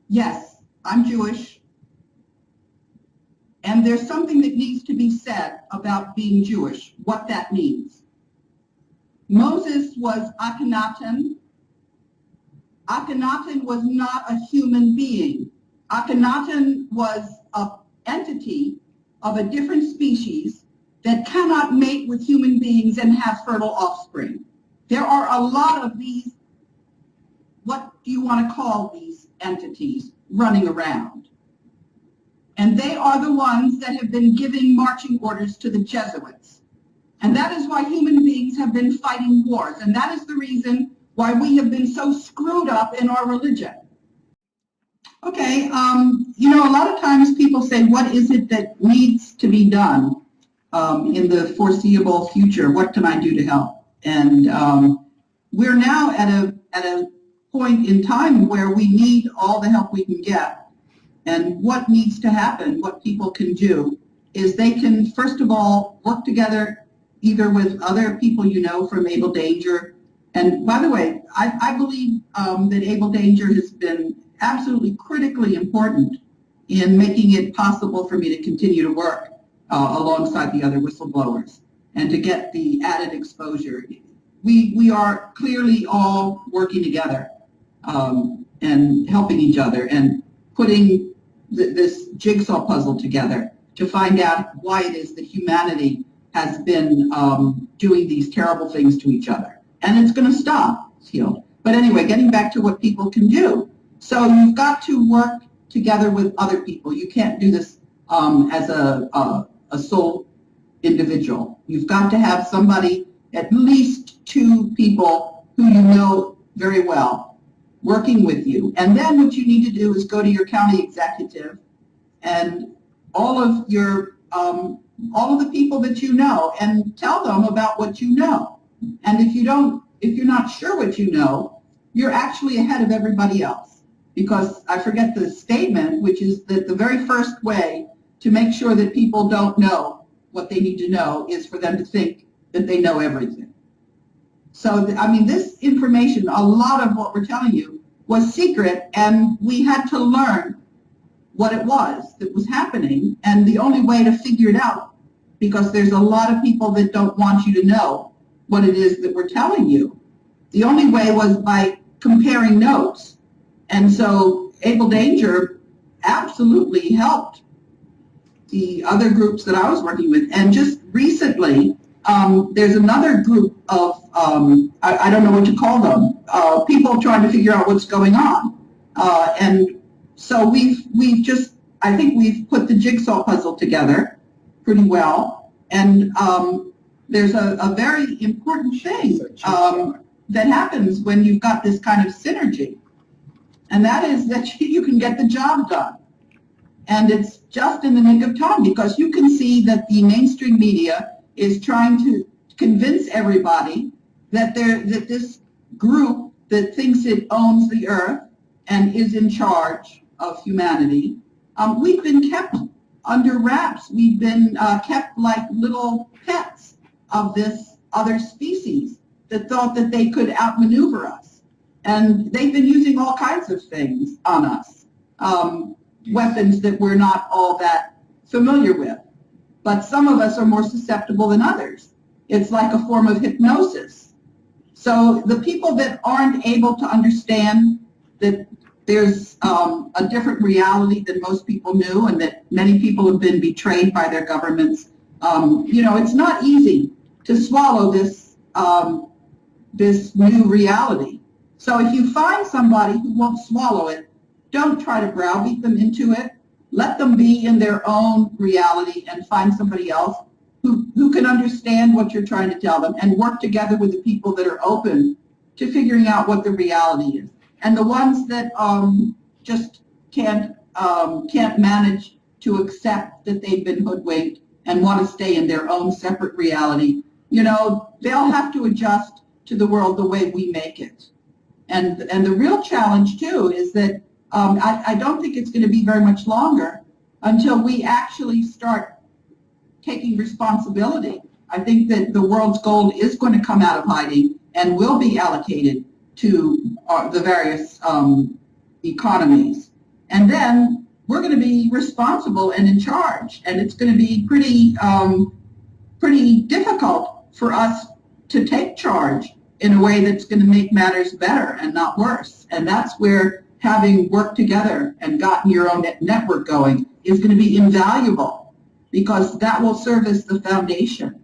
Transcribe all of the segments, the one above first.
Yes, I'm Jewish, and there's something that needs to be said about being Jewish, what that means. Moses was Akhenaten. Akhenaten was not a human being. Akhenaten was an entity of a different species that cannot mate with human beings and have fertile offspring. There are a lot of these, what do you want to call these entities, running around. And they are the ones that have been giving marching orders to the Jesuits. And that is why human beings have been fighting wars. And that is the reason why we have been so screwed up in our religion. Okay, a lot of times people say, what is it that needs to be done in the foreseeable future? What can I do to help? And we're now at a point in time where we need all the help we can get. And what needs to happen, what people can do, is they can, first of all, work together either with other people you know from Able Danger. And by the way, I believe that Able Danger has been absolutely critically important in making it possible for me to continue to work alongside the other whistleblowers and to get the added exposure. We are clearly all working together and helping each other and putting this jigsaw puzzle together to find out why it is that humanity has been doing these terrible things to each other. And it's going to stop, But anyway, getting back to what people can do. So you've got to work together with other people. You can't do this as a sole individual. You've got to have somebody, at least two people who you know very well, working with you. And then what you need to do is go to your county executive and all of the people that you know and tell them about what you know. And if you're not sure what you know, you're actually ahead of everybody else. Because I forget the statement, which is that the very first way to make sure that people don't know what they need to know is for them to think that they know everything. So, this information, a lot of what we're telling you, was secret, and we had to learn what it was that was happening. And the only way to figure it out, because there's a lot of people that don't want you to know what it is that we're telling you, the only way was by comparing notes. And so Able Danger absolutely helped the other groups that I was working with. And just recently, there's another group of, I don't know what to call them, people trying to figure out what's going on. And so I think we've put the jigsaw puzzle together pretty well. And there's a very important thing that happens when you've got this kind of synergy. And that is that you can get the job done. And it's just in the nick of time, because you can see that the mainstream media is trying to convince everybody that this group that thinks it owns the earth and is in charge of humanity, we've been kept under wraps. We've been kept like little pets of this other species that thought that they could outmaneuver us. And they've been using all kinds of things on us, weapons that we're not all that familiar with. But some of us are more susceptible than others. It's like a form of hypnosis. So the people that aren't able to understand that there's a different reality than most people knew, and that many people have been betrayed by their governments, it's not easy to swallow this new reality. So if you find somebody who won't swallow it, don't try to browbeat them into it. Let them be in their own reality and find somebody else who can understand what you're trying to tell them, and work together with the people that are open to figuring out what the reality is. And the ones that just can't manage to accept that they've been hoodwinked and want to stay in their own separate reality, they'll have to adjust to the world the way we make it. And the real challenge, too, is that I don't think it's going to be very much longer until we actually start taking responsibility. I think that the world's gold is going to come out of hiding and will be allocated to the various economies. And then we're going to be responsible and in charge. And it's going to be pretty difficult for us to take charge in a way that's going to make matters better and not worse. And that's where having worked together and gotten your own network going is going to be invaluable, because that will serve as the foundation.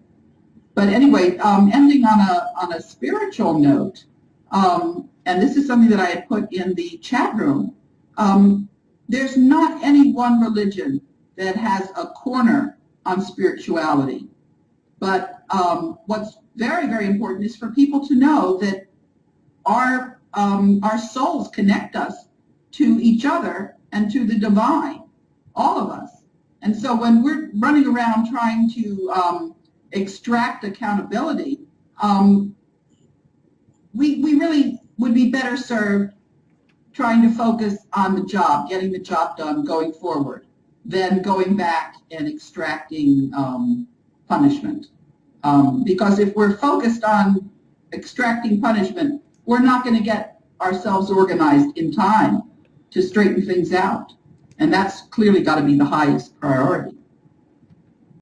But anyway, ending on a spiritual note, and this is something that I had put in the chat room, there's not any one religion that has a corner on spirituality. But what's very, very important is for people to know that our souls connect us to each other and to the divine, all of us. And so when we're running around trying to extract accountability, we really would be better served trying to focus on the job, getting the job done, going forward, than going back and extracting punishment. Because if we're focused on extracting punishment, we're not going to get ourselves organized in time to straighten things out. And that's clearly got to be the highest priority.